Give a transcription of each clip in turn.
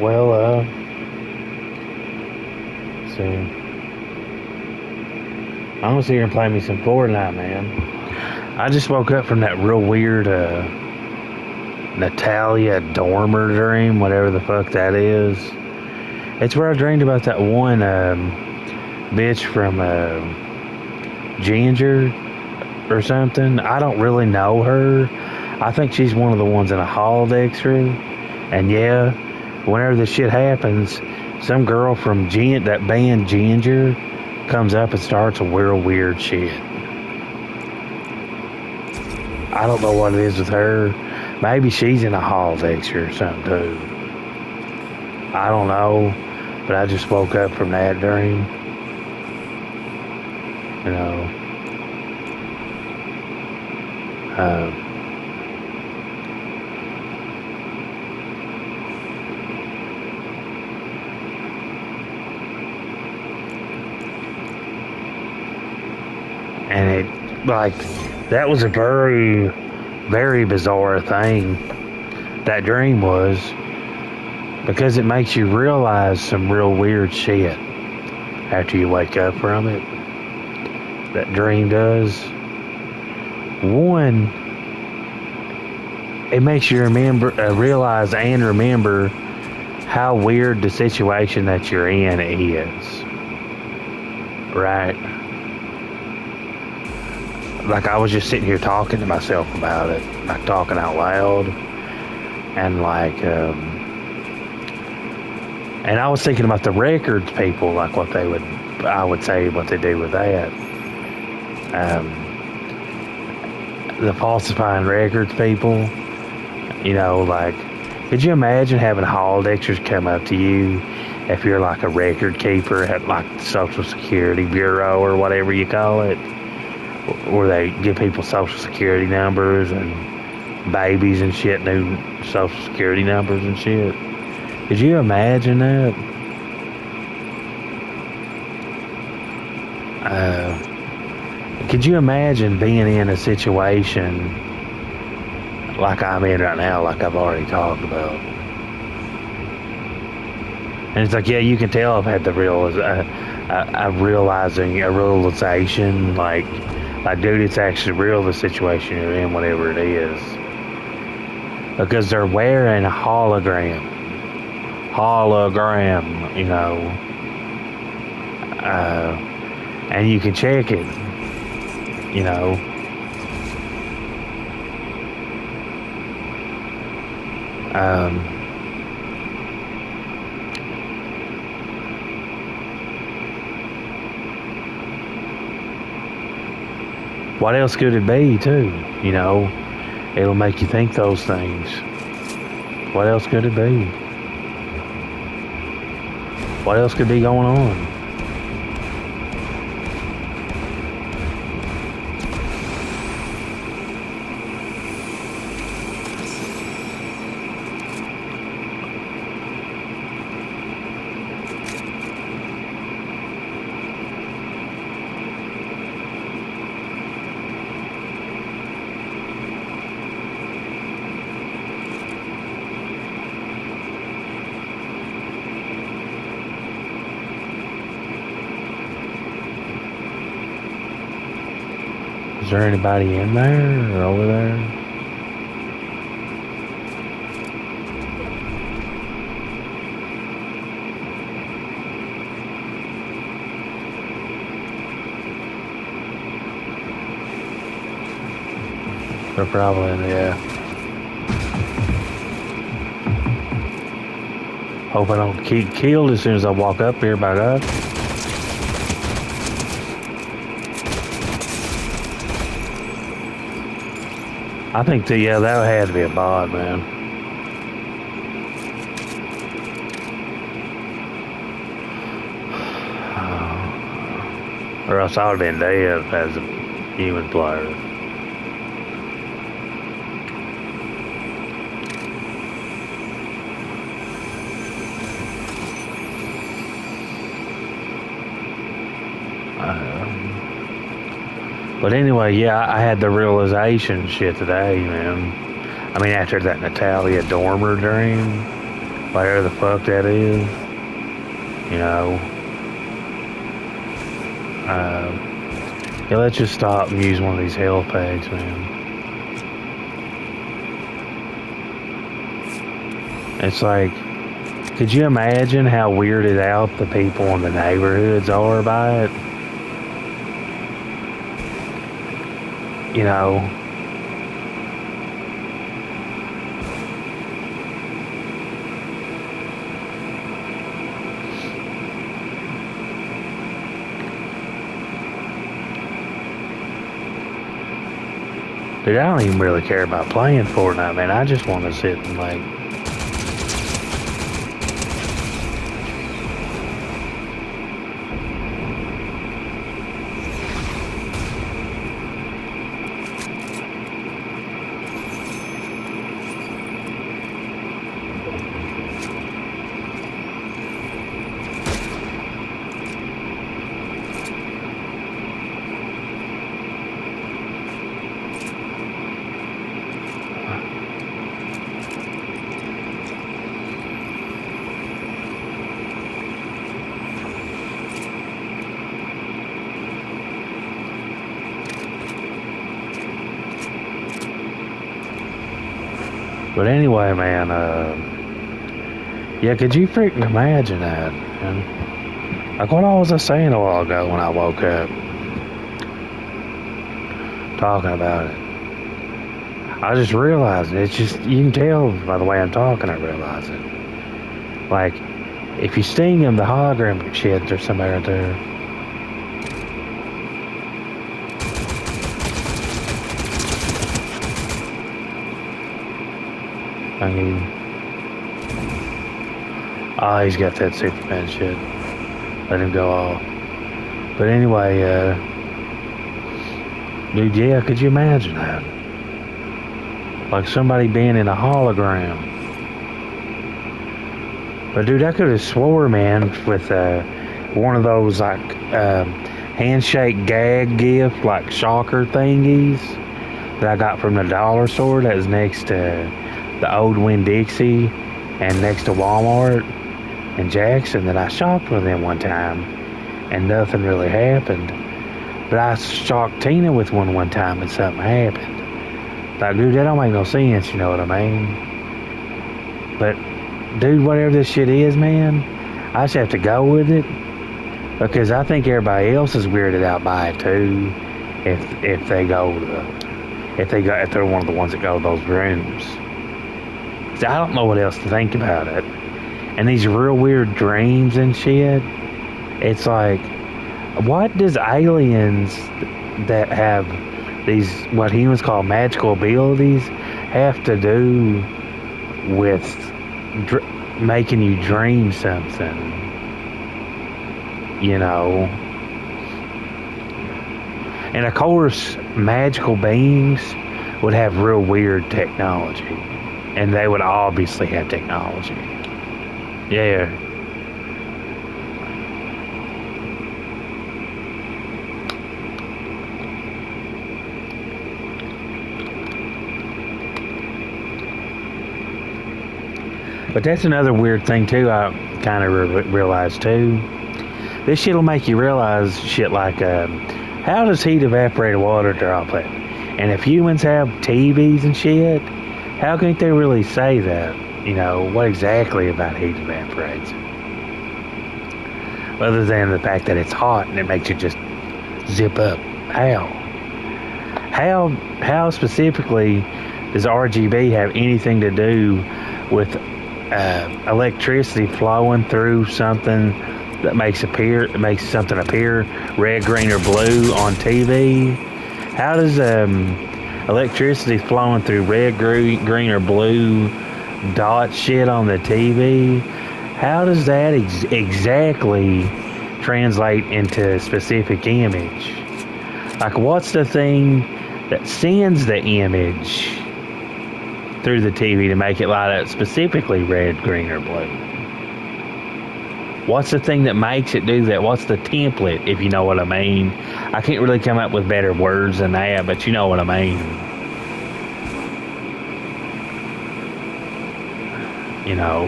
Well, see, I'm gonna sit here and play me some Fortnite, man. I just woke up from that real weird, Natalia Dormer dream, whatever the fuck that is. It's where I dreamed about that one, bitch from, Ginger or something. I don't really know her. I think she's one of the ones in a holodeck crew. And yeah, whenever this shit happens, some girl from that band Ginger comes up and starts a real weird shit. I don't know what it is with her. Maybe she's in a holodeck or something too. I don't know, but I just woke up from that dream. You know. And it, like, that was a very, very bizarre thing. That dream was, because it makes you realize some real weird shit after you wake up from it. That dream does. One, it makes you realize and remember how weird the situation that you're in is. Right? Like, I was just sitting here talking to myself about it, like talking out loud, and like, and I was thinking about the records people, like I would say what they do with that. The falsifying records people, you know, like, could you imagine having holodexers come up to you if you're like a record keeper at like the Social Security Bureau or whatever you call it, where they give people Social Security numbers and babies and shit, new Social Security numbers and shit. Could you imagine that? Could you imagine being in a situation like I'm in right now, like I've already talked about? And it's like, yeah, you can tell I've had the realization, like, dude, it's actually real, the situation you're in, whatever it is. Because they're wearing a hologram, you know, and you can check it, you know. What else could it be, too? You know, it'll make you think those things. What else could it be? What else could be going on? Is there anybody in there or over there? They're probably in there. Hope I don't get killed as soon as I walk up here, by God. I think that, yeah, that had to be a bot, man. Or else I would have been dead as a human player. But anyway, yeah, I had the realization shit today, man. I mean, after that Natalia Dormer dream, whatever the fuck that is. You know. Yeah, let's just stop and use one of these health packs, man. It's like, could you imagine how weirded out the people in the neighborhoods are by it? You know. Dude, I don't even really care about playing Fortnite, man. I just want to sit and, like... But anyway, man, yeah, could you freaking imagine that? And like what I was saying a while ago when I woke up, talking about it. I just realized it's just, you can tell by the way I'm talking, I realize it. Like, if you sting them, the hologram shit, there's somebody right there. I mean, oh, he's got that Superman shit. Let him go off. But anyway, dude, yeah, could you imagine that? Like somebody being in a hologram. But dude, I could have swore, man, with one of those like handshake gag gift, like shocker thingies that I got from the dollar store that was next to the old Winn-Dixie and next to Walmart in Jackson, that I shopped with them one time and nothing really happened. But I shocked Tina with one time and something happened. Like, dude, that don't make no sense, you know what I mean? But, dude, whatever this shit is, man, I just have to go with it because I think everybody else is weirded out by it too. If they're one of the ones that go to those rooms. I don't know what else to think about it. And these real weird dreams and shit. It's like, what does aliens that have these, what humans call magical abilities, have to do with making you dream something? You know? And of course, magical beings would have real weird technology. And they would obviously have technology. Yeah. But that's another weird thing too, I kind of realized too. This shit will make you realize shit like, how does heat evaporate a water droplet? And if humans have TVs and shit, how can't they really say that? You know, what exactly about heat evaporates? Other than the fact that it's hot and it makes it just zip up. How specifically does RGB have anything to do with electricity flowing through something that makes something appear red, green, or blue on TV? How does electricity flowing through red, green, or blue dot shit on the TV, how does that exactly translate into a specific image? Like, what's the thing that sends the image through the TV to make it light up specifically red, green, or blue? What's the thing that makes it do that? What's the template, if you know what I mean? I can't really come up with better words than that, but you know what I mean. You know.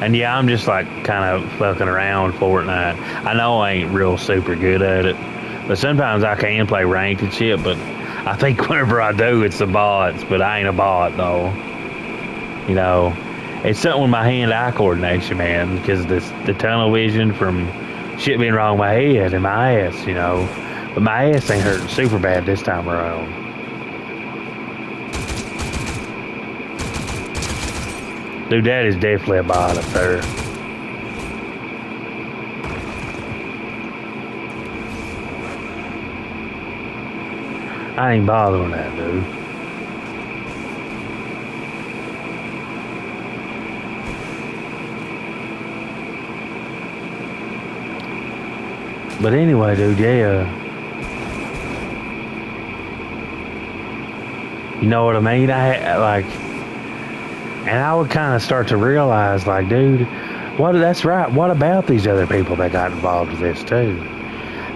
And yeah, I'm just like kind of fucking around Fortnite. I know I ain't real super good at it, but sometimes I can play ranked and shit. But I think whenever I do, it's the bots. But I ain't a bot though. You know, it's something with my hand-eye coordination, man, because the tunnel vision from shit being wrong with my head and my ass. You know, but my ass ain't hurting super bad this time around. Dude, that is definitely a bot up there. I ain't bothering that, dude. But anyway, dude, yeah. You know what I mean? And I would kind of start to realize, like, dude, that's right. What about these other people that got involved with this, too?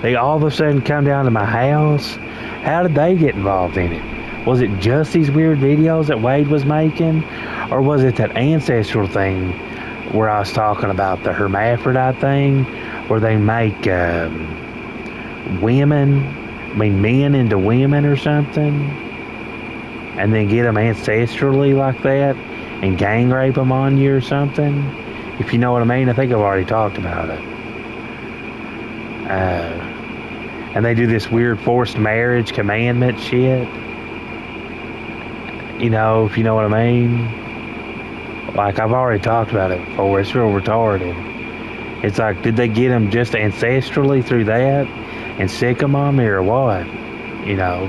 They all of a sudden come down to my house. How did they get involved in it? Was it just these weird videos that Wade was making? Or was it that ancestral thing where I was talking about the hermaphrodite thing, where they make men into women or something, and then get them ancestrally like that and gang rape them on you or something? If you know what I mean. I think I've already talked about it. And they do this weird forced marriage commandment shit. You know, if you know what I mean. Like, I've already talked about it before. It's real retarded. It's like, did they get them just ancestrally through that and sick them on me or what? You know,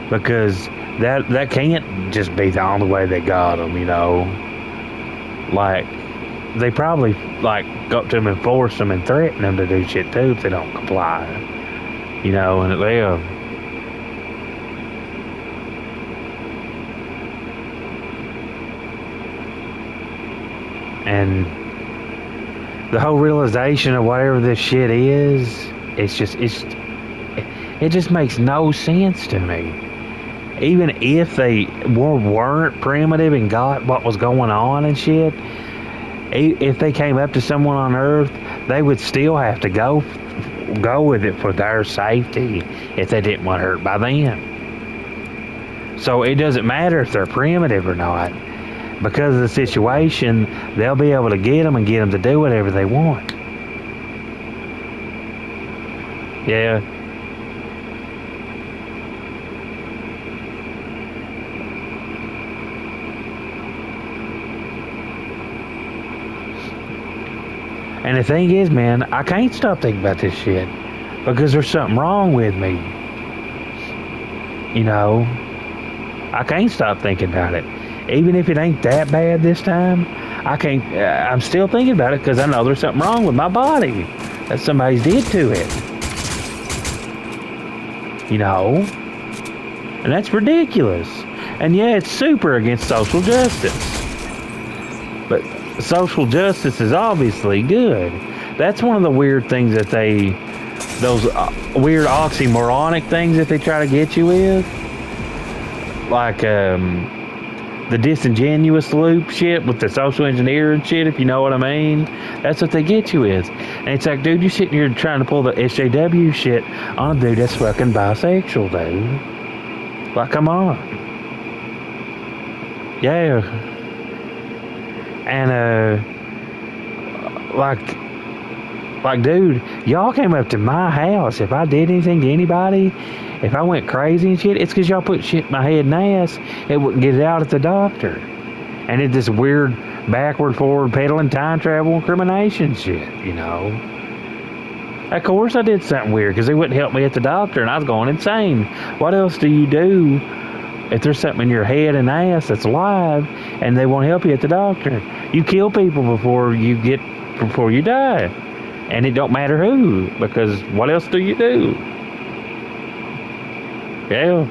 because that can't just be the only way they got them, you know. Like, they probably, like, go up to them and force them and threaten them to do shit, too, if they don't comply. You know, and and the whole realization of whatever this shit is, it just makes no sense to me. Even if they weren't primitive and got what was going on and shit, if they came up to someone on Earth, they would still have to go with it for their safety if they didn't want hurt by them. So it doesn't matter if they're primitive or not. Because of the situation, they'll be able to get them and get them to do whatever they want. Yeah. And the thing is, man, I can't stop thinking about this shit because there's something wrong with me. You know, I can't stop thinking about it. Even if it ain't that bad this time, I'm still thinking about it because I know there's something wrong with my body that somebody did to it. You know? And that's ridiculous. And yeah, it's super against social justice. But social justice is obviously good. That's one of the weird things that those weird oxymoronic things that they try to get you with. Like, the disingenuous loop shit with the social engineering shit, if you know what I mean. That's what they get you with. And it's like, dude, you're sitting here trying to pull the SJW shit on a dude that's fucking bisexual, dude. Like, come on. Yeah. And, like, dude, y'all came up to my house. If I did anything to anybody, if I went crazy and shit, it's because y'all put shit in my head and ass. It wouldn't get it out at the doctor. And it's this weird backward, forward, pedaling, time travel, incrimination shit, you know. Of course I did something weird because they wouldn't help me at the doctor and I was going insane. What else do you do if there's something in your head and ass that's live and they won't help you at the doctor? You kill people before you die. And it don't matter who, because what else do you do? Yeah.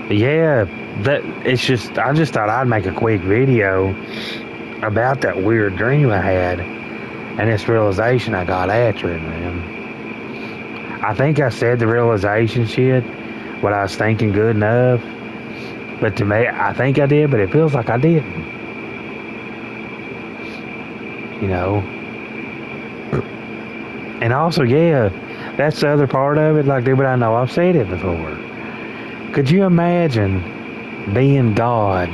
Yeah, that it's just I just thought I'd make a quick video about that weird dream I had and this realization I got after it, man. I think I said the realization shit, what I was thinking good enough. But to me, I think I did, but it feels like I didn't. You know? And also, yeah, that's the other part of it. Like, dude, but I know I've said it before. Could you imagine being God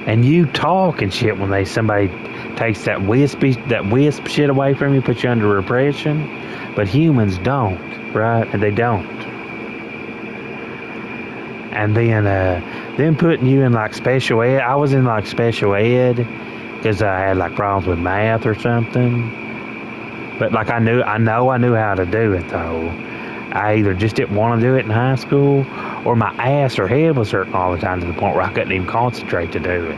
and you talk and shit when somebody takes that wisp shit away from you, puts you under repression, but humans don't, right? And they don't. And then putting you in like special ed. I was in like special ed because I had like problems with math or something. But like I knew how to do it though. I either just didn't want to do it in high school, or my ass or head was hurting all the time to the point where I couldn't even concentrate to do it.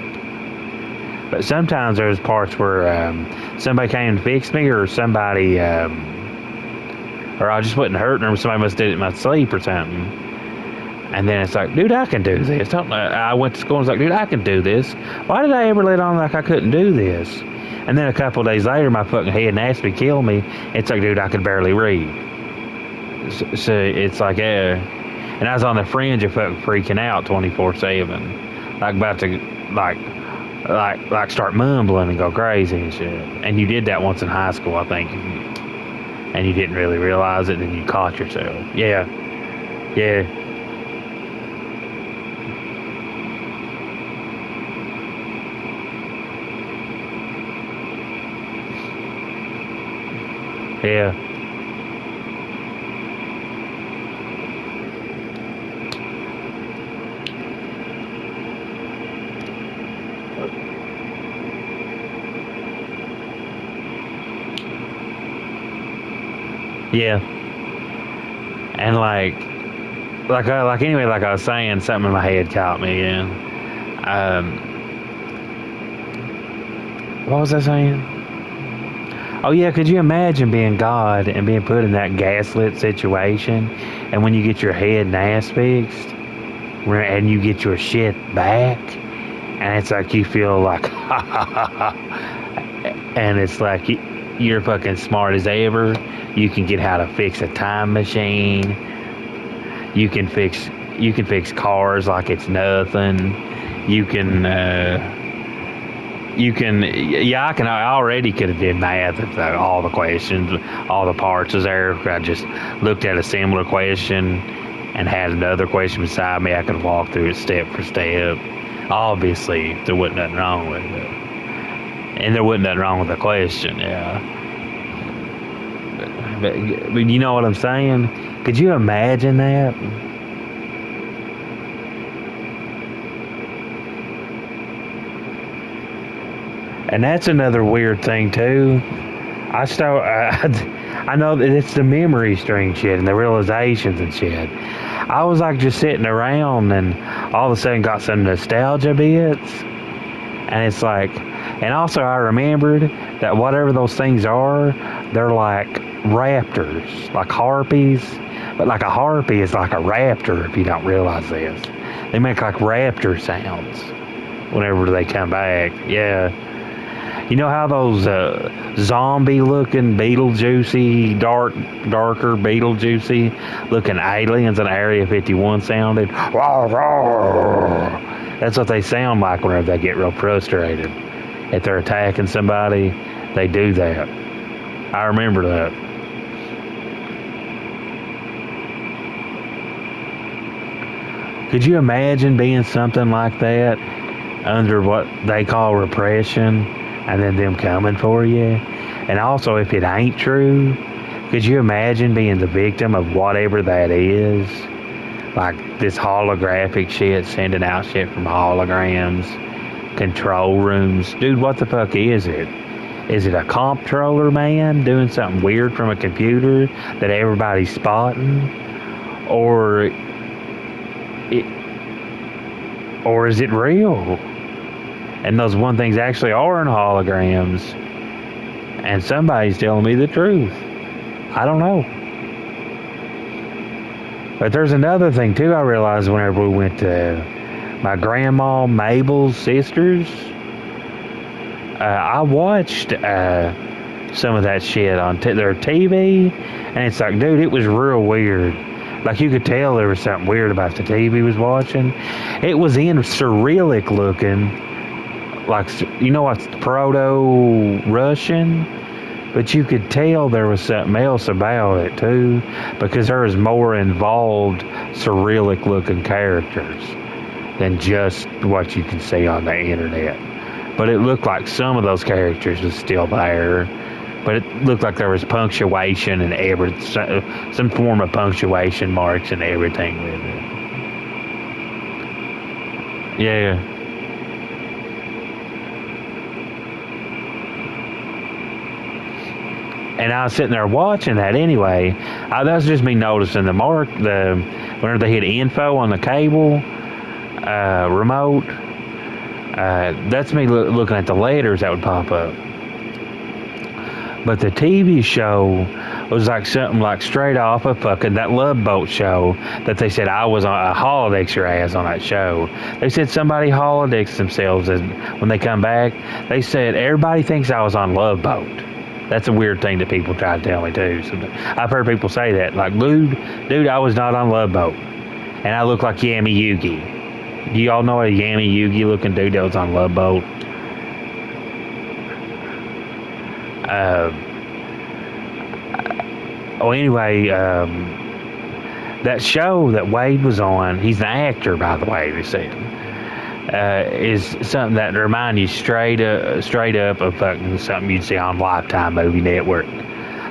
But sometimes there's parts where somebody came to fix me, or somebody, or I just wasn't hurting, or somebody must have did it in my sleep or something. And then it's like, dude, I can do this. I went to school and was like, dude, I can do this. Why did I ever let on like I couldn't do this? And then a couple of days later, my fucking head naturally killed me. It's like, dude, I could barely read. So it's like, and I was on the fringe of fucking freaking out 24/7, like about to like start mumbling and go crazy and shit. And you did that once in high school, I think, and you didn't really realize it. And then you caught yourself. Yeah, yeah. Yeah. Yeah. And anyway, like I was saying, something in my head caught me again. What was I saying? Oh yeah, could you imagine being God and being put in that gaslit situation, and when you get your head and ass fixed, and you get your shit back, and it's like you feel like, and it's like you're fucking smart as ever. You can get how to fix a time machine. You can fix cars like it's nothing. You can. I already could have did math if all the questions, all the parts was there. I just looked at a similar question and had another question beside me. I could walk through it step for step. Obviously, there wasn't nothing wrong with it. And there wasn't nothing wrong with the question, yeah. But you know what I'm saying? Could you imagine that? And that's another weird thing too. I know that it's the memory string shit and the realizations and shit. I was like just sitting around and all of a sudden got some nostalgia bits. And it's like, and also I remembered that whatever those things are, they're like raptors, like harpies. But like a harpy is like a raptor if you don't realize this. They make like raptor sounds whenever they come back. Yeah. You know how those zombie-looking, Beetlejuicy, darker Beetlejuicy-looking aliens in Area 51 sounded? That's what they sound like whenever they get real frustrated. If they're attacking somebody, they do that. I remember that. Could you imagine being something like that under what they call repression? And then them coming for you. And also, if it ain't true, could you imagine being the victim of whatever that is? Like this holographic shit, sending out shit from holograms, control rooms. Dude, what the fuck is it? Is it a comptroller man doing something weird from a computer that everybody's spotting? Or is it real? And those one things actually are in holograms, and somebody's telling me the truth. I don't know. But there's another thing too I realized whenever we went to my grandma Mabel's sisters. I watched some of that shit on their TV, and it's like, dude, it was real weird. Like, you could tell there was something weird about the TV was watching. It was in Cyrillic looking, like, you know what's Proto-Russian? But you could tell there was something else about it too, because there was more involved Cyrillic looking characters than just what you can see on the internet. But it looked like some of those characters was still there. But it looked like there was punctuation and some form of punctuation marks and everything with it. Yeah. And I was sitting there watching that anyway. That was just me noticing whenever they hit info on the cable remote. That's me looking at the letters that would pop up. But the TV show was like something like straight off of fucking that Love Boat show that they said I was on a holodeck your ass on that show. They said somebody holodecks themselves, and when they come back, they said everybody thinks I was on Love Boat. That's a weird thing that people try to tell me too. So I've heard people say that, like, dude, I was not on Love Boat, and I look like Yami Yugi. Do y'all know a Yami Yugi looking dude that was on Love Boat? Anyway, that show that Wade was on, he's an actor, by the way, they said, is something that reminds you straight up of fucking something you'd see on Lifetime Movie Network,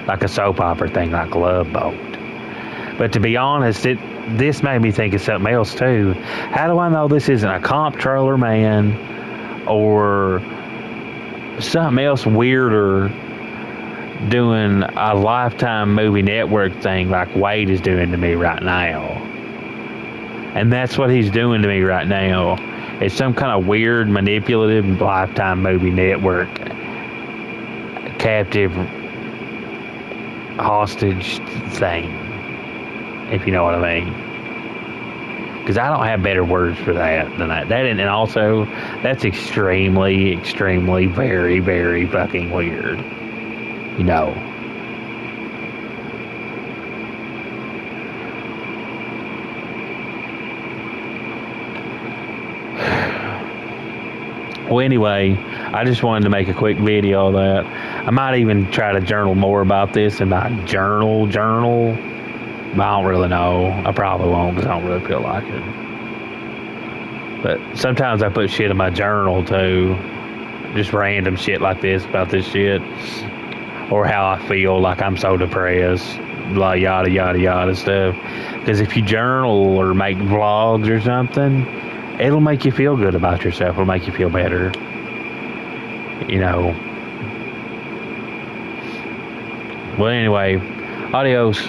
like a soap opera thing, like Love Boat. But to be honest, this made me think of something else too. How do I know this isn't a comptroller man or something else weirder doing a Lifetime Movie Network thing like Wade is doing to me right now? And that's what he's doing to me right now. It's some kind of weird, manipulative Lifetime Movie Network captive hostage thing, if you know what I mean. Because I don't have better words for that than that. And also, that's extremely, extremely, very, very fucking weird. You know. Well, anyway, I just wanted to make a quick video of that. I might even try to journal more about this in my journal. But I don't really know. I probably won't because I don't really feel like it. But sometimes I put shit in my journal too. Just random shit like this about this shit. Or how I feel, like I'm so depressed. Blah, yada, yada, yada stuff. Because if you journal or make vlogs or something, it'll make you feel good about yourself. It'll make you feel better. You know. Well, anyway, adios.